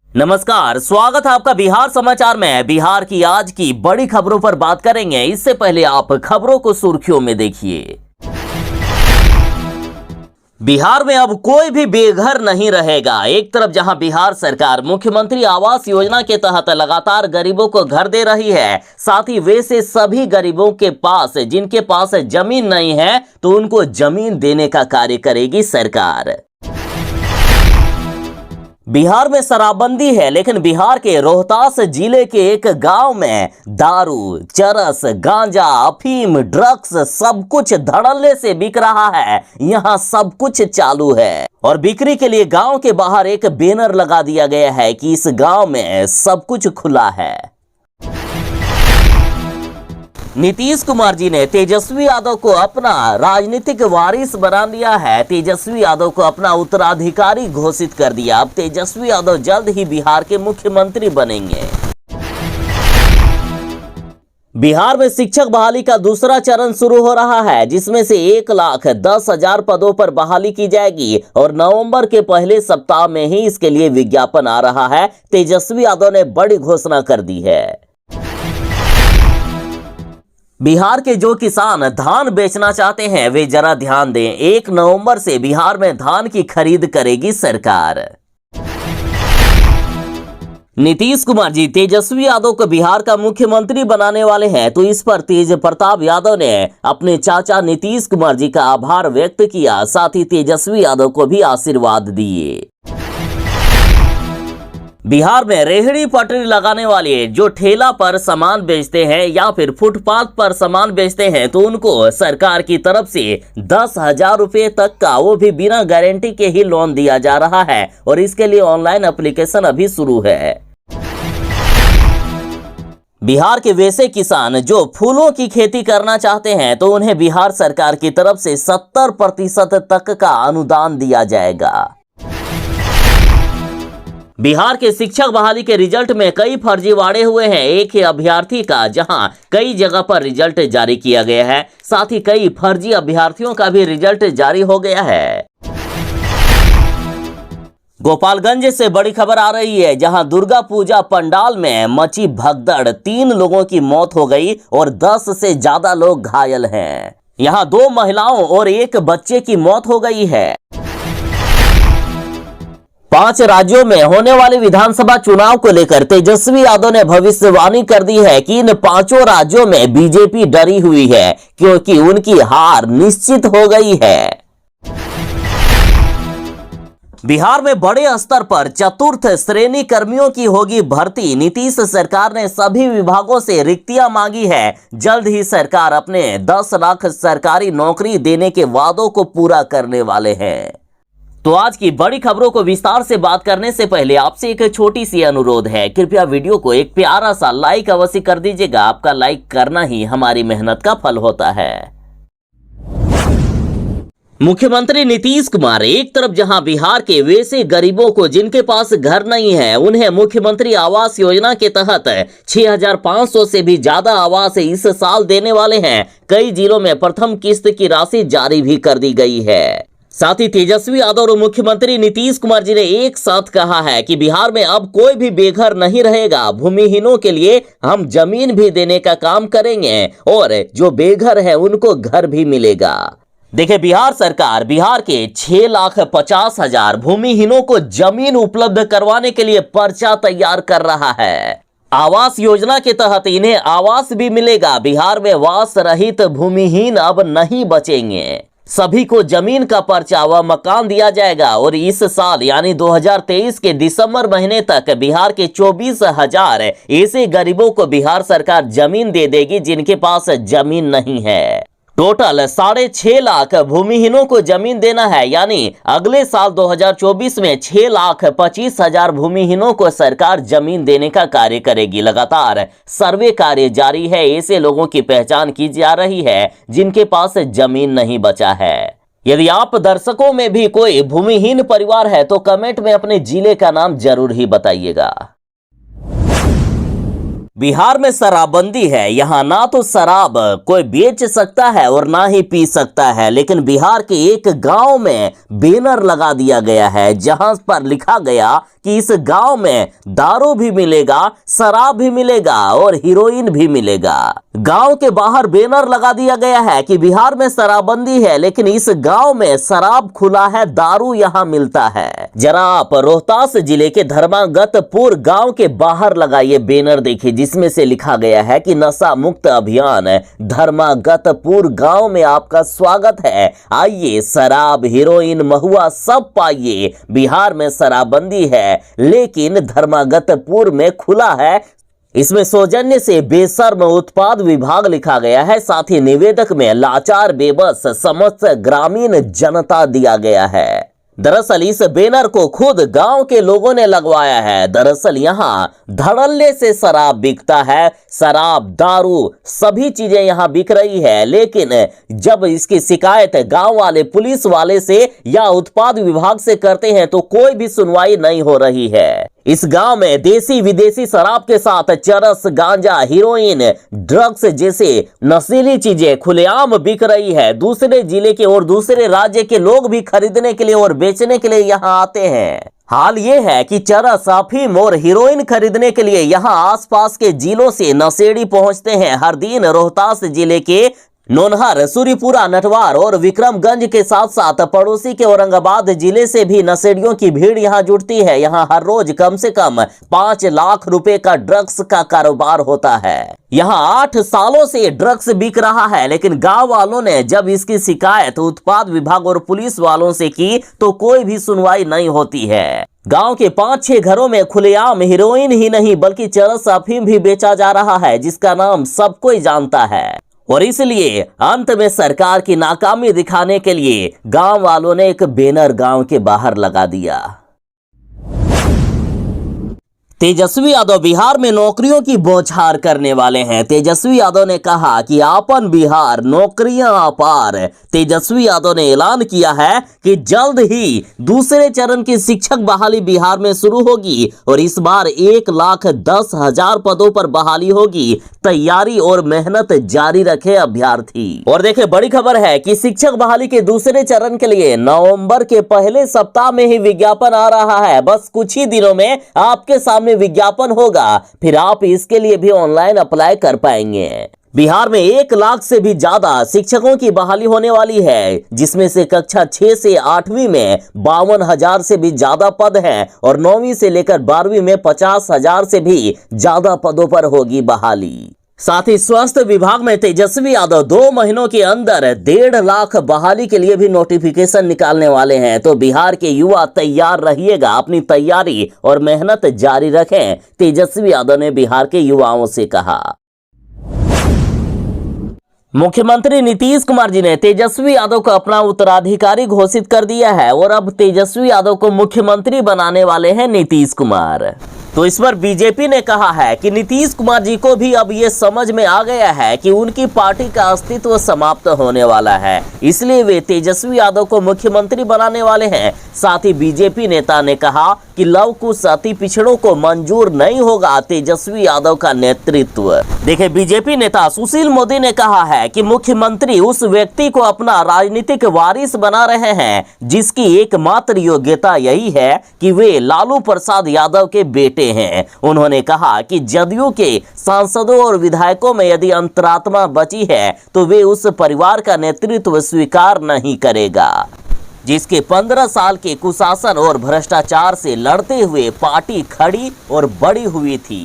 नमस्कार, स्वागत है आपका बिहार समाचार में। बिहार की आज की बड़ी खबरों पर बात करेंगे। इससे पहले आप खबरों को सुर्खियों में देखिए। बिहार में अब कोई भी बेघर नहीं रहेगा। एक तरफ जहां बिहार सरकार मुख्यमंत्री आवास योजना के तहत लगातार गरीबों को घर दे रही है, साथ ही वैसे सभी गरीबों के पास जिनके पास जमीन नहीं है तो उनको जमीन देने का कार्य करेगी सरकार। बिहार में शराबबंदी है, लेकिन बिहार के रोहतास जिले के एक गांव में दारू, चरस, गांजा, अफीम, ड्रग्स सब कुछ धड़ल्ले से बिक रहा है। यहां सब कुछ चालू है और बिक्री के लिए गांव के बाहर एक बैनर लगा दिया गया है कि इस गांव में सब कुछ खुला है। नीतीश कुमार जी ने तेजस्वी यादव को अपना राजनीतिक वारिस बना लिया है। तेजस्वी यादव को अपना उत्तराधिकारी घोषित कर दिया। अब तेजस्वी यादव जल्द ही बिहार के मुख्यमंत्री बनेंगे। बिहार में शिक्षक बहाली का दूसरा चरण शुरू हो रहा है, जिसमें से 1,10,000 पदों पर बहाली की जाएगी और नवंबर के पहले सप्ताह में ही इसके लिए विज्ञापन आ रहा है। तेजस्वी यादव ने बड़ी घोषणा कर दी है। बिहार के जो किसान धान बेचना चाहते हैं वे जरा ध्यान दें। 1 नवंबर से बिहार में धान की खरीद करेगी सरकार। नीतीश कुमार जी तेजस्वी यादव को बिहार का मुख्यमंत्री बनाने वाले हैं, तो इस पर तेज प्रताप यादव ने अपने चाचा नीतीश कुमार जी का आभार व्यक्त किया। साथ ही तेजस्वी यादव को भी आशीर्वाद दिए। बिहार में रेहड़ी पटरी लगाने वाले जो ठेला पर सामान बेचते हैं या फिर फुटपाथ पर सामान बेचते हैं, तो उनको सरकार की तरफ से 10,000 रुपए तक का, वो भी बिना गारंटी के ही लोन दिया जा रहा है और इसके लिए ऑनलाइन एप्लीकेशन अभी शुरू है। बिहार के वैसे किसान जो फूलों की खेती करना चाहते हैं, तो उन्हें बिहार सरकार की तरफ से 70% तक का अनुदान दिया जाएगा। बिहार के शिक्षक बहाली के रिजल्ट में कई फर्जीवाड़े हुए हैं। एक ही अभ्यर्थी का जहां कई जगह पर रिजल्ट जारी किया गया है, साथ ही कई फर्जी अभ्यर्थियों का भी रिजल्ट जारी हो गया है। गोपालगंज से बड़ी खबर आ रही है, जहां दुर्गा पूजा पंडाल में मची भगदड़। 3 लोगों की मौत हो गई और 10 से ज्यादा लोग घायल हैं। यहां 2 महिलाओं और 1 बच्चे की मौत हो गई है। 5 राज्यों में होने वाले विधानसभा चुनाव को लेकर तेजस्वी यादव ने भविष्यवाणी कर दी है कि इन 5 राज्यों में बीजेपी डरी हुई है, क्योंकि उनकी हार निश्चित हो गई है। बिहार में बड़े स्तर पर चतुर्थ श्रेणी कर्मियों की होगी भर्ती। नीतीश सरकार ने सभी विभागों से रिक्तियां मांगी है। जल्द ही सरकार अपने 10 लाख सरकारी नौकरी देने के वादों को पूरा करने वाले हैं। तो आज की बड़ी खबरों को विस्तार से बात करने से पहले आपसे एक छोटी सी अनुरोध है, कृपया वीडियो को एक प्यारा सा लाइक अवश्य कर दीजिएगा। आपका लाइक करना ही हमारी मेहनत का फल होता है। मुख्यमंत्री नीतीश कुमार एक तरफ जहां बिहार के वैसे गरीबों को जिनके पास घर नहीं है, उन्हें मुख्यमंत्री आवास योजना के तहत 6,500 से भी ज्यादा आवास इस साल देने वाले हैं। कई जिलों में प्रथम किस्त की राशि जारी भी कर दी गई है। साथ ही तेजस्वी यादव और मुख्यमंत्री नीतीश कुमार जी ने एक साथ कहा है कि बिहार में अब कोई भी बेघर नहीं रहेगा। भूमिहीनों के लिए हम जमीन भी देने का काम करेंगे और जो बेघर है उनको घर भी मिलेगा। देखिए, बिहार सरकार बिहार के 6,50,000 भूमिहीनों को जमीन उपलब्ध करवाने के लिए पर्चा तैयार कर रहा है। आवास योजना के तहत इन्हें आवास भी मिलेगा। बिहार में वास रहित भूमिहीन अब नहीं बचेंगे। सभी को जमीन का पर्चा व मकान दिया जाएगा और इस साल यानी 2023 के दिसंबर महीने तक बिहार के 24,000 ऐसे गरीबों को बिहार सरकार जमीन दे देगी जिनके पास जमीन नहीं है। टोटल 6.5 लाख भूमिहीनों को जमीन देना है, यानी अगले साल 2024 में 6,25,000 भूमिहीनों को सरकार जमीन देने का कार्य करेगी। लगातार सर्वे कार्य जारी है। ऐसे लोगों की पहचान की जा रही है जिनके पास जमीन नहीं बचा है। यदि आप दर्शकों में भी कोई भूमिहीन परिवार है तो कमेंट में अपने जिले का नाम जरूर ही बताइएगा। बिहार में शराबबंदी है। यहाँ ना तो शराब कोई बेच सकता है और ना ही पी सकता है, लेकिन बिहार के एक गांव में बैनर लगा दिया गया है जहां पर लिखा गया कि इस गांव में दारू भी मिलेगा, शराब भी मिलेगा और हीरोइन भी मिलेगा। गांव के बाहर बैनर लगा दिया गया है कि बिहार में शराबबंदी है, लेकिन इस गांव में शराब खुला है, दारू यहां मिलता है। जरा आप रोहतास जिले के धर्मागतपुर गांव के बाहर लगा ये बैनर देखिए, जिसमें से लिखा गया है कि नशा मुक्त अभियान धर्मागतपुर गांव में आपका स्वागत है। आइए शराब, हीरोइन, महुआ सब पाइए। बिहार में शराबबंदी है, लेकिन धर्मागतपुर में खुला है। इसमें सौजन्य से बेशर्म उत्पाद विभाग लिखा गया है। साथ ही निवेदक में लाचार बेबस समस्त ग्रामीण जनता दिया गया है। दरअसल इस बैनर को खुद गांव के लोगों ने लगवाया है। दरअसल यहां धड़ल्ले से शराब बिकता है, शराब, दारू सभी चीजें यहां बिक रही है, लेकिन जब इसकी शिकायत गांव वाले पुलिस वाले से या उत्पाद विभाग से करते हैं तो कोई भी सुनवाई नहीं हो रही है। इस गांव में देसी विदेशी शराब के साथ चरस, गांजा, हीरोइन, ड्रग्स जैसे नशीली चीजें खुलेआम बिक रही है। दूसरे जिले के और दूसरे राज्य के लोग भी खरीदने के लिए और बेचने के लिए यहां आते हैं। हाल ये है कि चरस, अफीम और हीरोइन खरीदने के लिए यहां आसपास के जिलों से नशेड़ी पहुंचते हैं। हर दिन रोहतास जिले के नोनहर, सूरीपुरा, नटवार और विक्रमगंज के साथ साथ पड़ोसी के औरंगाबाद जिले से भी नशेड़ियों की भीड़ यहां जुटती है। यहां हर रोज कम से कम 5 लाख रुपए का ड्रग्स का कारोबार होता है। यहां 8 सालों से ड्रग्स बिक रहा है, लेकिन गांव वालों ने जब इसकी शिकायत उत्पाद विभाग और पुलिस वालों से की तो कोई भी सुनवाई नहीं होती है। गांव के 5-6 घरों में खुलेआम हीरोइन ही नहीं बल्कि चरस, अफीम भी बेचा जा रहा है, जिसका नाम सब कोई जानता है। और इसलिए अंत में सरकार की नाकामी दिखाने के लिए गांव वालों ने एक बैनर गांव के बाहर लगा दिया। तेजस्वी यादव बिहार में नौकरियों की बौछार करने वाले हैं। तेजस्वी यादव ने कहा कि आपन बिहार नौकरियां अपार। तेजस्वी यादव ने ऐलान किया है कि जल्द ही दूसरे चरण की शिक्षक बहाली बिहार में शुरू होगी और इस बार 1,10,000 पदों पर बहाली होगी। तैयारी और मेहनत जारी रखे अभ्यर्थी। और देखिए बड़ी खबर है कि शिक्षक बहाली के दूसरे चरण के लिए नवंबर के पहले सप्ताह में ही विज्ञापन आ रहा है। बस कुछ ही दिनों में आपके सामने विज्ञापन होगा, फिर आप इसके लिए भी ऑनलाइन अप्लाई कर पाएंगे। बिहार में 1 लाख से भी ज्यादा शिक्षकों की बहाली होने वाली है, जिसमें से कक्षा 6 से 8वीं में 52,000 से भी ज्यादा पद हैं और 9वीं से लेकर 12वीं में 50,000 से भी ज्यादा पदों पर होगी बहाली। साथ ही स्वास्थ्य विभाग में तेजस्वी यादव 2 महीनों के अंदर 1.5 लाख बहाली के लिए भी नोटिफिकेशन निकालने वाले हैं। तो बिहार के युवा तैयार रहिएगा, अपनी तैयारी और मेहनत जारी रखें, तेजस्वी यादव ने बिहार के युवाओं से कहा। मुख्यमंत्री नीतीश कुमार जी ने तेजस्वी यादव को अपना उत्तराधिकारी घोषित कर दिया है और अब तेजस्वी यादव को मुख्यमंत्री बनाने वाले हैं नीतीश कुमार। तो इस पर बीजेपी ने कहा है कि नीतीश कुमार जी को भी अब ये समझ में आ गया है कि उनकी पार्टी का अस्तित्व समाप्त होने वाला है, इसलिए वे तेजस्वी यादव को मुख्यमंत्री बनाने वाले हैं। साथ ही बीजेपी नेता ने कहा कि लव कुश अति पिछड़ों को मंजूर नहीं होगा तेजस्वी यादव का नेतृत्व। देखिए बीजेपी नेता सुशील मोदी ने कहा है कि मुख्यमंत्री उस व्यक्ति को अपना राजनीतिक वारिस बना रहे हैं जिसकी एकमात्र योग्यता यही है कि वे लालू प्रसाद यादव के बेटे हैं। उन्होंने कहा कि जदयू के सांसदों और विधायकों में यदि अंतरात्मा बची है तो वे उस परिवार का नेतृत्व स्वीकार नहीं करेगा जिसके 15 साल के कुशासन और भ्रष्टाचार से लड़ते हुए पार्टी खड़ी और बड़ी हुई थी।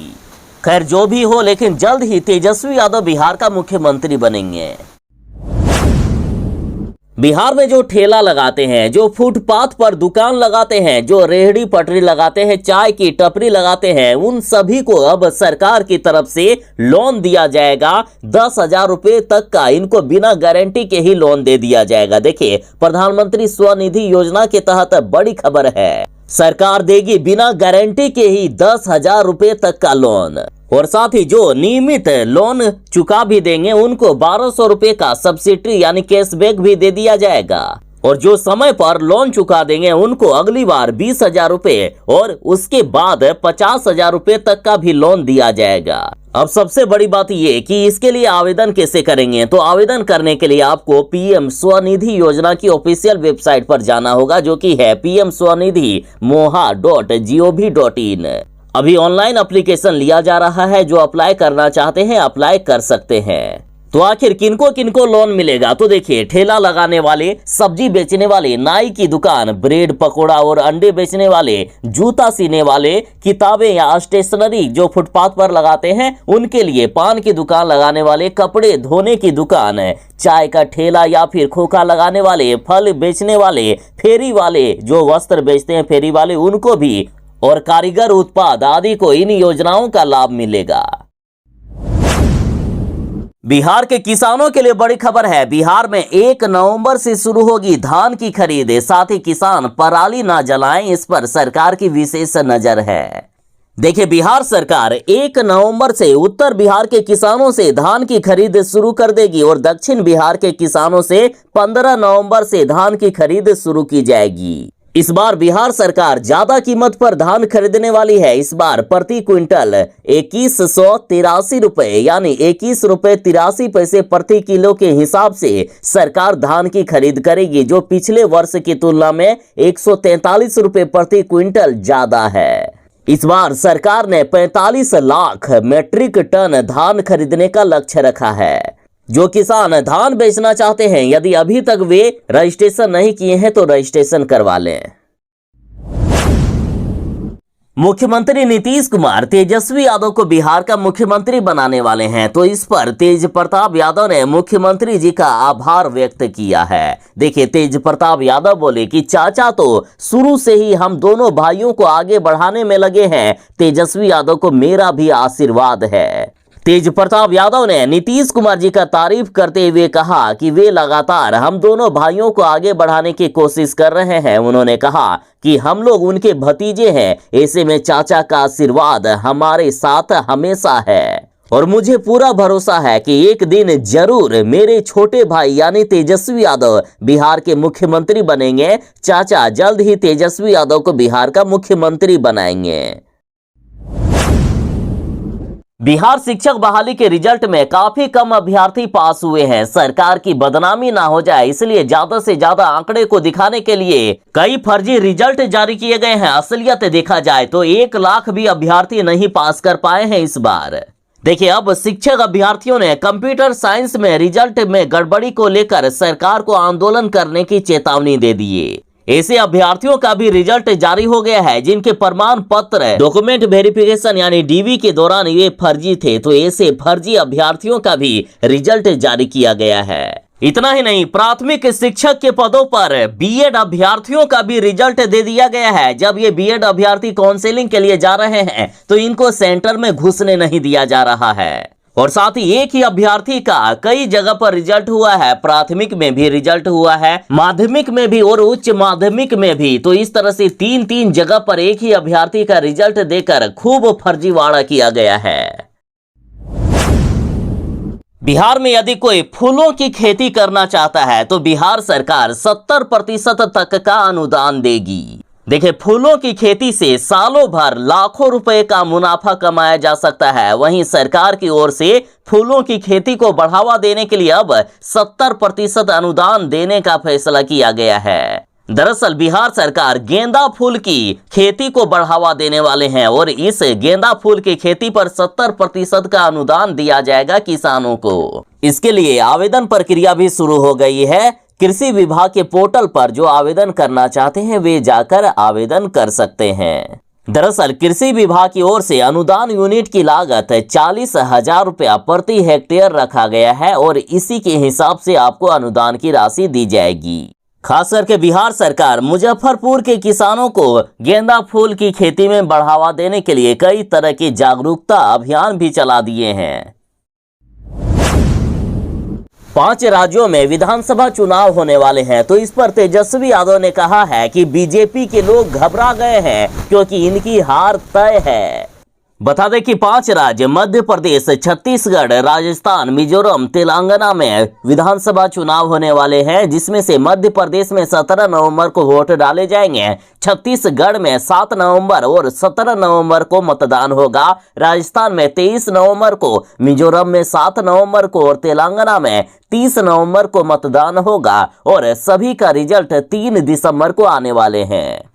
खैर जो भी हो, लेकिन जल्द ही तेजस्वी यादव बिहार का मुख्यमंत्री बनेंगे। बिहार में जो ठेला लगाते हैं, जो फुटपाथ पर दुकान लगाते हैं, जो रेहड़ी पटरी लगाते हैं, चाय की टपरी लगाते हैं, उन सभी को अब सरकार की तरफ से लोन दिया जाएगा। 10,000 रुपए तक का इनको बिना गारंटी के ही लोन दे दिया जाएगा। देखिए प्रधानमंत्री स्वनिधि योजना के तहत बड़ी खबर है, सरकार देगी बिना गारंटी के ही 10,000 रुपए तक का लोन। और साथ ही जो नियमित लोन चुका भी देंगे उनको 1,200 रुपए का सब्सिडी यानी कैशबैक भी दे दिया जाएगा। और जो समय पर लोन चुका देंगे उनको अगली बार 20,000 रुपए और उसके बाद 50,000 रुपए तक का भी लोन दिया जाएगा। अब सबसे बड़ी बात ये कि इसके लिए आवेदन कैसे करेंगे। तो आवेदन करने के लिए आपको पीएम स्वनिधि योजना की ऑफिशियल वेबसाइट पर जाना होगा, जो कि है pmswanidhi.moha.gov.in। अभी ऑनलाइन एप्लीकेशन लिया जा रहा है। जो अप्लाई करना चाहते हैं अप्लाई कर सकते हैं। तो आखिर किनको किनको लोन मिलेगा। तो देखिए, ठेला लगाने वाले, सब्जी बेचने वाले, नाई की दुकान, ब्रेड पकोड़ा और अंडे बेचने वाले, जूता सीने वाले, किताबें या स्टेशनरी जो फुटपाथ पर लगाते हैं उनके लिए, पान की दुकान लगाने वाले, कपड़े धोने की दुकान, चाय का ठेला या फिर खोखा लगाने वाले, फल बेचने वाले, फेरी वाले जो वस्त्र बेचते हैं फेरी वाले उनको भी, और कारीगर उत्पाद आदि को इन योजनाओं का लाभ मिलेगा। बिहार के किसानों के लिए बड़ी खबर है। बिहार में 1 नवंबर से शुरू होगी धान की खरीद। साथ ही किसान पराली ना जलाएं, इस पर सरकार की विशेष नजर है। देखिए, बिहार सरकार 1 नवंबर से उत्तर बिहार के किसानों से धान की खरीद शुरू कर देगी और दक्षिण बिहार के किसानों से 15 नवंबर से धान की खरीद शुरू की जाएगी। इस बार बिहार सरकार ज्यादा कीमत पर धान खरीदने वाली है। इस बार प्रति क्विंटल 2183 रुपए यानी 21 रुपए 83 पैसे प्रति किलो के हिसाब से सरकार धान की खरीद करेगी, जो पिछले वर्ष की तुलना में 143 रुपए प्रति क्विंटल ज्यादा है। इस बार सरकार ने 45 लाख मीट्रिक टन धान खरीदने का लक्ष्य रखा है। जो किसान धान बेचना चाहते हैं, यदि अभी तक वे रजिस्ट्रेशन नहीं किए हैं तो रजिस्ट्रेशन करवा लें। मुख्यमंत्री नीतीश कुमार तेजस्वी यादव को बिहार का मुख्यमंत्री बनाने वाले हैं। तो इस पर तेज प्रताप यादव ने मुख्यमंत्री जी का आभार व्यक्त किया है। देखिए, तेज प्रताप यादव बोले कि चाचा तो शुरू से ही हम दोनों भाइयों को आगे बढ़ाने में लगे हैं। तेजस्वी यादव को मेरा भी आशीर्वाद है। तेज प्रताप यादव ने नीतीश कुमार जी का तारीफ करते हुए कहा कि वे लगातार हम दोनों भाइयों को आगे बढ़ाने की कोशिश कर रहे हैं। उन्होंने कहा कि हम लोग उनके भतीजे हैं, ऐसे में चाचा का आशीर्वाद हमारे साथ हमेशा है और मुझे पूरा भरोसा है कि एक दिन जरूर मेरे छोटे भाई यानी तेजस्वी यादव बिहार के मुख्यमंत्री बनेंगे। चाचा जल्द ही तेजस्वी यादव को बिहार का मुख्यमंत्री बनाएंगे। बिहार शिक्षक बहाली के रिजल्ट में काफी कम अभ्यर्थी पास हुए हैं। सरकार की बदनामी ना हो जाए इसलिए ज्यादा से ज्यादा आंकड़े को दिखाने के लिए कई फर्जी रिजल्ट जारी किए गए हैं। असलियत देखा जाए तो 1 लाख भी अभ्यर्थी नहीं पास कर पाए हैं इस बार। देखिए, अब शिक्षक अभ्यर्थियों ने कंप्यूटर साइंस में रिजल्ट में गड़बड़ी को लेकर सरकार को आंदोलन करने की चेतावनी दे दी है। ऐसे अभ्यर्थियों का भी रिजल्ट जारी हो गया है जिनके प्रमाण पत्र डॉक्यूमेंट वेरिफिकेशन यानी डीवी के दौरान ये फर्जी थे। तो ऐसे फर्जी अभ्यर्थियों का भी रिजल्ट जारी किया गया है। इतना ही नहीं, प्राथमिक शिक्षक के पदों पर बीएड अभ्यर्थियों का भी रिजल्ट दे दिया गया है। जब ये बीएड अभ्यर्थी काउंसलिंग के लिए जा रहे हैं तो इनको सेंटर में घुसने नहीं दिया जा रहा है। और साथ ही एक ही अभ्यर्थी का कई जगह पर रिजल्ट हुआ है। प्राथमिक में भी रिजल्ट हुआ है, माध्यमिक में भी और उच्च माध्यमिक में भी। तो इस तरह से 3 जगह पर एक ही अभ्यर्थी का रिजल्ट देकर खूब फर्जीवाड़ा किया गया है। बिहार में यदि कोई फूलों की खेती करना चाहता है तो बिहार सरकार 70% तक का अनुदान देगी। देखिए, फूलों की खेती से सालों भर लाखों रुपए का मुनाफा कमाया जा सकता है। वहीं सरकार की ओर से फूलों की खेती को बढ़ावा देने के लिए अब 70% अनुदान देने का फैसला किया गया है। दरअसल बिहार सरकार गेंदा फूल की खेती को बढ़ावा देने वाले हैं और इस गेंदा फूल की खेती पर 70% का अनुदान दिया जाएगा किसानों को। इसके लिए आवेदन प्रक्रिया भी शुरू हो गई है। कृषि विभाग के पोर्टल पर जो आवेदन करना चाहते हैं वे जाकर आवेदन कर सकते हैं। दरअसल कृषि विभाग की ओर से अनुदान यूनिट की लागत 40,000 रुपया प्रति हेक्टेयर रखा गया है और इसी के हिसाब से आपको अनुदान की राशि दी जाएगी। खास करके बिहार सरकार मुजफ्फरपुर के किसानों को गेंदा फूल की खेती में बढ़ावा देने के लिए कई तरह के जागरूकता अभियान भी चला दिए हैं। 5 राज्यों में विधानसभा चुनाव होने वाले हैं। तो इस पर तेजस्वी यादव ने कहा है कि बीजेपी के लोग घबरा गए हैं क्योंकि इनकी हार तय है। बता दें कि 5 राज्य मध्य प्रदेश, छत्तीसगढ़, राजस्थान, मिजोरम, तेलंगाना में विधानसभा चुनाव होने वाले हैं, जिसमें से मध्य प्रदेश में 17 नवंबर को वोट डाले जाएंगे। छत्तीसगढ़ में 7 नवंबर और 17 नवंबर को मतदान होगा। राजस्थान में 23 नवंबर को, मिजोरम में 7 नवंबर को और तेलंगाना में 30 नवंबर को मतदान होगा और सभी का रिजल्ट 3 दिसंबर को आने वाले हैं।